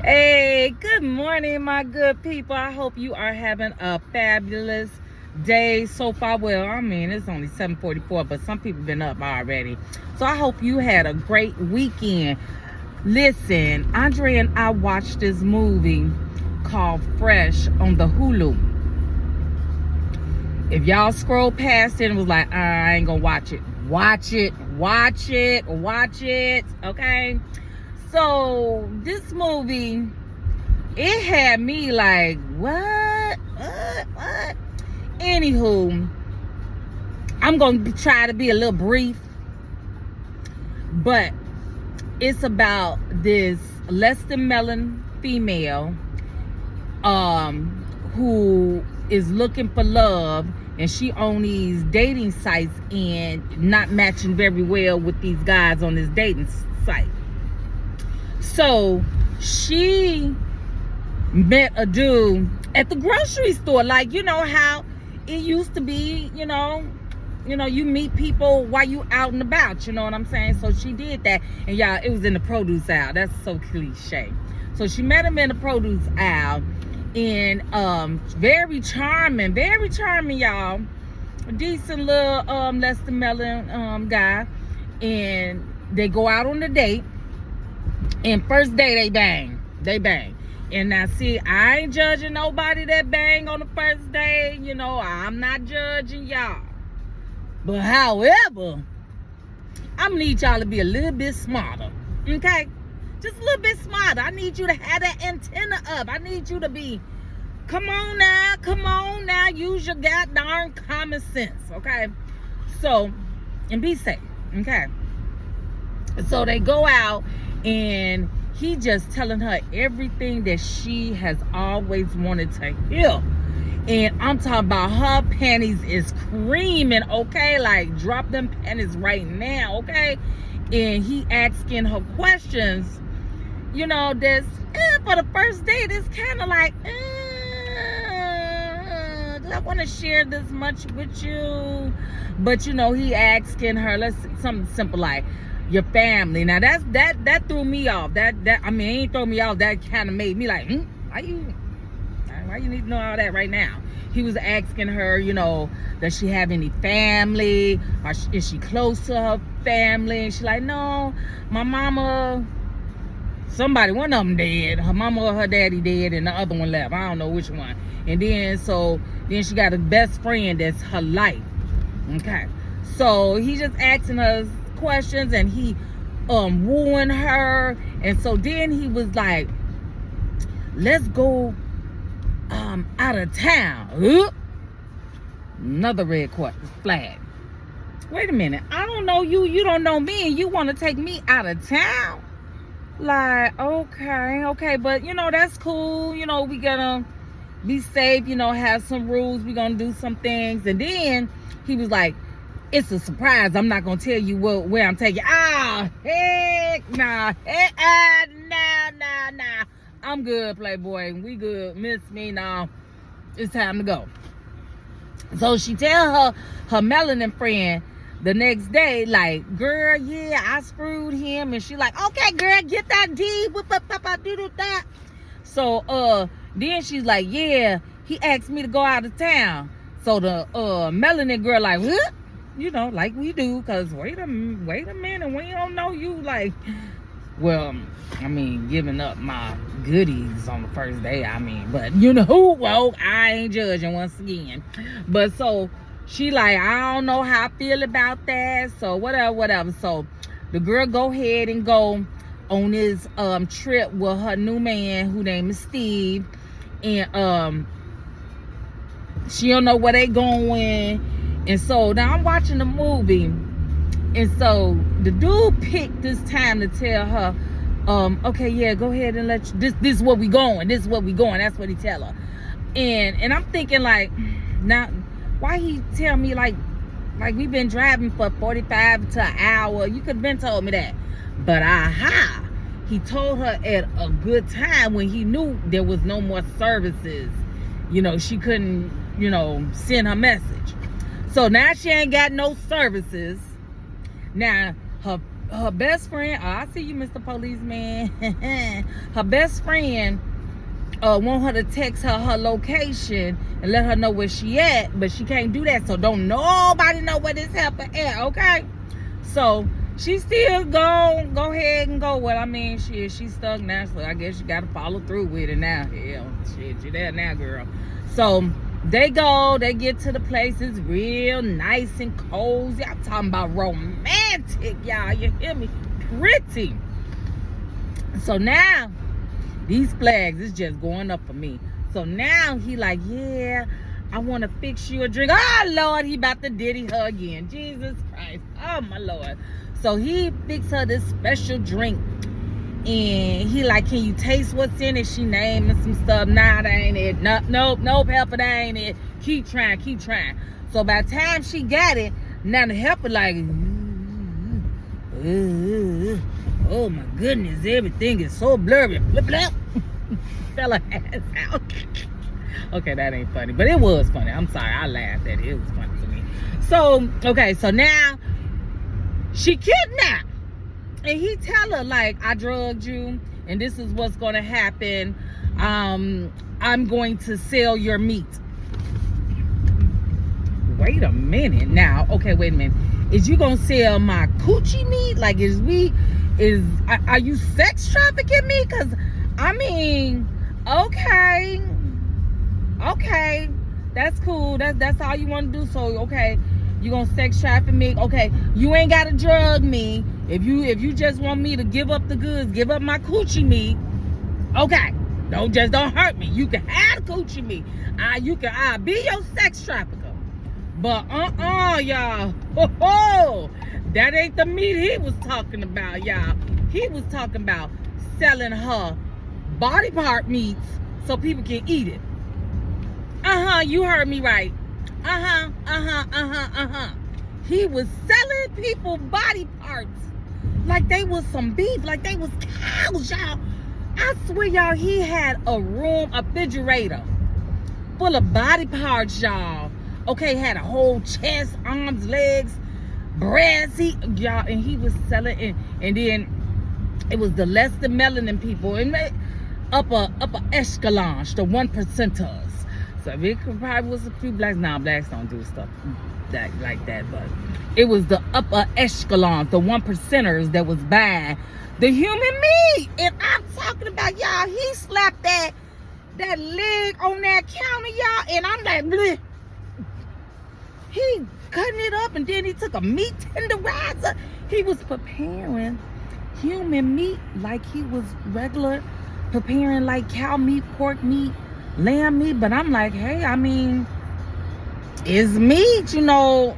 Hey, good morning, my good people. I hope you are having a fabulous day so far. Well, I mean, it's only 7:44, but some people been up already. So I hope you had a great weekend. Listen, Andre and I watched this movie called Fresh on the Hulu. If y'all scroll past it and was like, I ain't gonna watch it. Watch it, watch it, watch it, okay? So this movie, it had me like, what? Anywho, I'm gonna try to be a little brief, but it's about this less than melon female, who is looking for love, and she on these dating sites and not matching very well with these guys on this dating site. So she met a dude at the grocery store, like, you know how it used to be, you meet people while you out and about, you know what I'm saying? So she did that, and y'all, it was in the produce aisle. That's so cliche. So she met him in the produce aisle, and very charming, y'all. Decent little less than melon guy, and they go out on a date, and first day they bang. And now, see, I ain't judging nobody that bang on the first day. I'm not judging y'all. But however, I'm gonna need y'all to be a little bit smarter, okay? Just a little bit smarter. I need you to have that antenna up. I need you to be, come on now, use your goddamn common sense, okay? So, and be safe, okay? So they go out, and he just telling her everything that she has always wanted to hear. And I'm talking about her panties is creaming, okay? Like, drop them panties right now, okay? And he asking her questions, that's, for the first date, it's kind of like, do I want to share this much with you? But, he asking her, something simple like, your family. Now that threw me off. It ain't throw me off. That kind of made me like, why you need to know all that right now? He was asking her, does she have any family? Or is she close to her family? And she's like, no, my mama, one of them dead. Her mama or her daddy dead, and the other one left. I don't know which one. And then she got a best friend that's her life. Okay. So he just asking her questions, and he wooing her. And so then he was like, let's go out of town. Another red flag. Wait a minute, I don't know you don't know me, and you want to take me out of town? Like, okay, but that's cool. We gonna be safe, have some rules, we gonna do some things. And then he was like, it's a surprise. I'm not gonna tell you where I'm taking. Heck nah. Nah. I'm good, Playboy. We good. Miss me now. It's time to go. So she tell her melanin friend the next day, like, girl, yeah, I screwed him. And she like, okay, girl, get that D. That. So then she's like, yeah, he asked me to go out of town. So the melanin girl like, what? Like we do, because wait a minute, we don't know you. Like, well, giving up my goodies on the first day, but well, I ain't judging once again. But so she like, I don't know how I feel about that, so whatever. So the girl go ahead and go on this trip with her new man, who name is Steve, and she don't know where they going. And so now I'm watching the movie, and so the dude picked this time to tell her, okay, yeah, go ahead and this is where we going. That's what he tell her. And I'm thinking, like, now, why he tell me like we've been driving for 45 to an hour? You could have been told me that. But he told her at a good time, when he knew there was no more services. She couldn't, send her message. So now she ain't got no services. Now her her best friend, I see you, Mr. Policeman. Her best friend want her to text her location and let her know where she at, but she can't do that, so don't nobody know where this helper at, okay? So she still go ahead and go. Well, I mean, she's stuck now, so I guess you gotta follow through with it now. Hell, shit, you there now, girl. So they get to the place. It's real nice and cozy. I'm talking about romantic, y'all. You hear me? Pretty. So now these flags is just going up for me. So now he like, yeah, I want to fix you a drink. Oh, Lord, he about to diddy her again. Jesus Christ. Oh, my Lord. So he fixed her this special drink. And he like, can you taste what's in it? She naming some stuff. Nah, that ain't it. Nope, helper, that ain't it. Keep trying. So by the time she got it, now the helper like, oh my goodness, everything is so blurry. Blip, blip. Fell her ass out. Okay, that ain't funny, but it was funny. I'm sorry, I laughed at it. It was funny to me. So, okay, so now she kidnapped. And he tell her, like, I drugged you, and this is what's going to happen. I'm going to sell your meat. Wait a minute now. Okay, wait a minute. Is you going to sell my coochie meat? Like, are you sex trafficking me? Because, I mean, okay. That's cool. That's all you want to do. So, okay. You gonna sex traffic me? Okay, you ain't gotta drug me. If you just want me to give up the goods, give up my coochie meat. Okay, don't hurt me. You can have the coochie meat. I'll be your sex trafficker. But y'all. That ain't the meat he was talking about, y'all. He was talking about selling her body part meats so people can eat it. You heard me right. He was selling people body parts like they was some beef, like they was cows, y'all. I swear, y'all, he had a refrigerator full of body parts, y'all. Okay, had a whole chest, arms, legs, breasts, y'all, and he was selling it. And then it was the less than melanin people and upper echelon, the 1%ers. So it probably was a few blacks. Nah, blacks don't do stuff like that. But it was the upper echelon, the 1%ers that was buying the human meat. And I'm talking about, y'all, he slapped that leg on that counter, y'all. And I'm like, bleh. He cutting it up, and then he took a meat tenderizer. He was preparing human meat like he was regular, preparing like cow meat, pork meat, lamb meat. But I'm like, hey, I mean, it's meat, you know.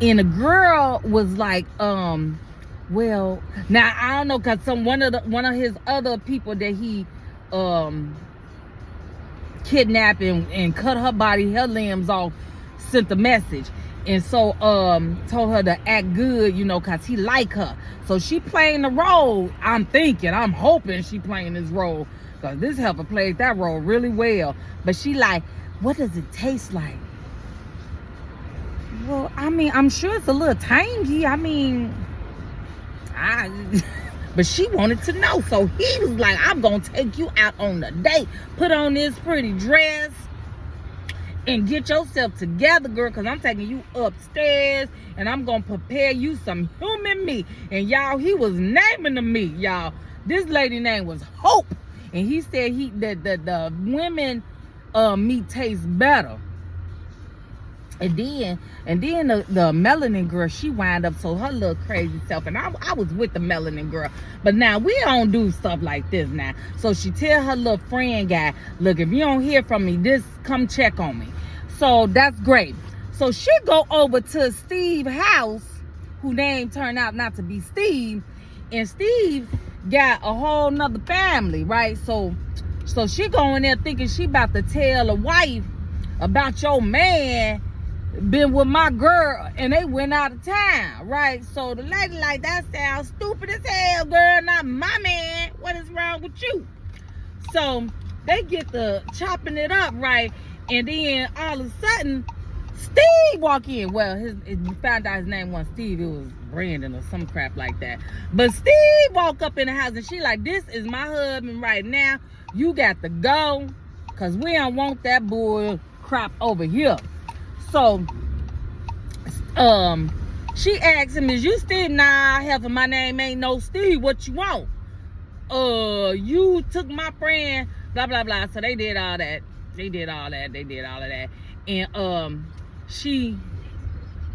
And the girl was like, well, now I don't know, cause one of his other people that he kidnapped and cut her body, her limbs off, sent a message. And so told her to act good, you know, cause he like her. So she playing the role. I'm hoping she playing this role, cause this helper played that role really well. But she like, what does it taste like? Well, I mean, I'm sure it's a little tangy. I mean, but she wanted to know. So he was like, I'm gonna take you out on a date. Put on this pretty dress and get yourself together, girl, because I'm taking you upstairs and I'm going to prepare you some human meat. And y'all, he was naming the meat, y'all. This lady name was Hope. And he said that the women meat tastes better. And then the melanin girl, she wind up so her little crazy self. And I was with the melanin girl. But now we don't do stuff like this now. So she tell her little friend guy, look, if you don't hear from me, just come check on me. So that's great. So she go over to Steve's house, who name turned out not to be Steve. And Steve got a whole nother family, right? So she go in there thinking she about to tell a wife about your man been with my girl and they went out of town, right? So the lady like, that sounds stupid as hell, girl, not my man. What is wrong with you? So they get the chopping it up, right? And then all of a sudden Steve walk in. Well, we found out his name wasn't Steve. It was Brandon or some crap like that. But Steve walk up in the house and she like, this is my husband right now. You got to go. Because we don't want that bull crap over here. So, she asked him, is you Steve? Nah, hell, my name ain't no Steve. What you want? You took my friend, blah, blah, blah. So they did all that. They did all of that. And, she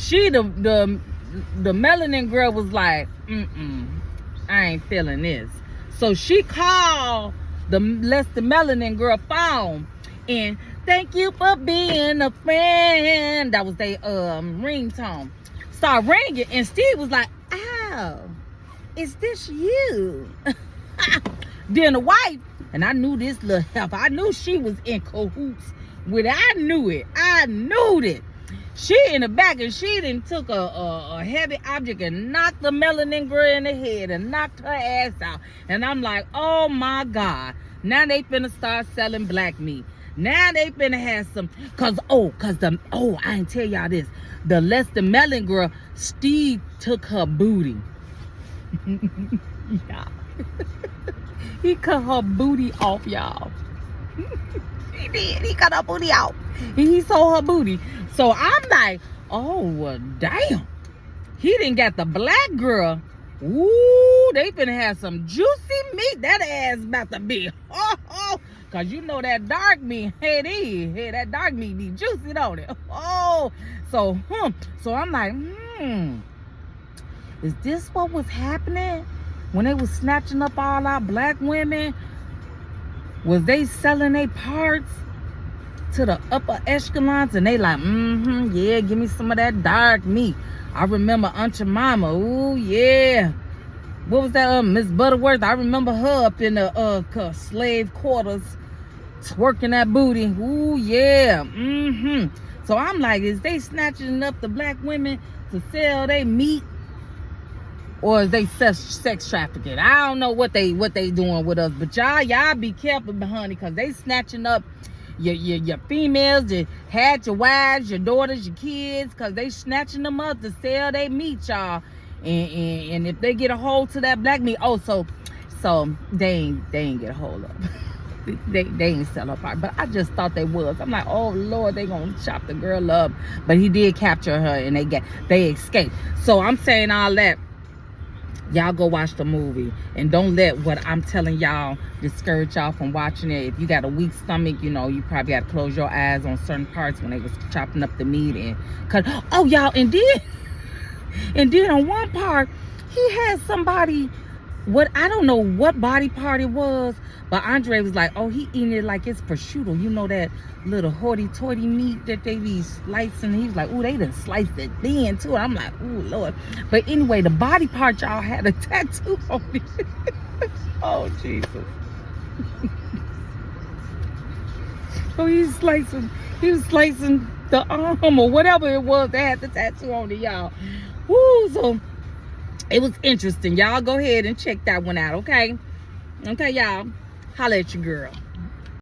the melanin girl was like, I ain't feeling this. So she called the melanin girl phone and thank you for being a friend. That was their ringtone. Start ringing and Steve was like, oh, is this you? Then the wife, and I knew this little help, I knew she was in cahoots with it. I knew it. She in the back and she done took a heavy object and knocked the melanin girl in the head and knocked her ass out. And I'm like, oh my God. Now they finna start selling black meat. Now they finna have some, I ain't tell y'all this. The melanin girl, Steve took her booty. Yeah. He cut her booty off, y'all. He did. He cut her booty off. He sold her booty. So I'm like, oh, well, damn. He done got the black girl. Ooh, they finna have some juicy meat. That ass about to be. Because you know that dark meat. Hey, that dark meat be juicy, don't it? Oh, so I'm like, is this what was happening when they was snatching up all our black women? Was they selling their parts to the upper echelons? And they like, yeah, give me some of that dark meat. I remember Aunt Jemima. Ooh, yeah. What was that? Miss Butterworth. I remember her up in the slave quarters twerking that booty. Ooh, yeah. So I'm like, is they snatching up the black women to sell their meat? Or is they sex trafficking? I don't know what they doing with us. But y'all be careful, honey, because they snatching up your females, you had your wives, your daughters, your kids, because they snatching them up to sell their meat, y'all. And if they get a hold to that black meat, so they ain't get a hold of it. they ain't sell her part. But I just thought they was. I'm like, oh Lord, they gonna chop the girl up. But he did capture her and they escaped. So I'm saying all that. Y'all go watch the movie and don't let what I'm telling y'all discourage y'all from watching it. If you got a weak stomach, you know, you probably got to close your eyes on certain parts when they was chopping up the meat and cut. Oh, y'all, and then on one part, he had somebody, I don't know what body part it was, but Andre was like, oh, he eating it like it's prosciutto. You know that little hoity-toity meat that they be slicing. He was like, ooh, they done sliced it thin too. I'm like, ooh, Lord. But anyway, the body part, y'all, had a tattoo on it. Oh, Jesus. So he was slicing the arm or whatever it was that had the tattoo on it, y'all. Woo, so it was interesting. Y'all go ahead and check that one out, okay? Okay, y'all. Holla at your girl.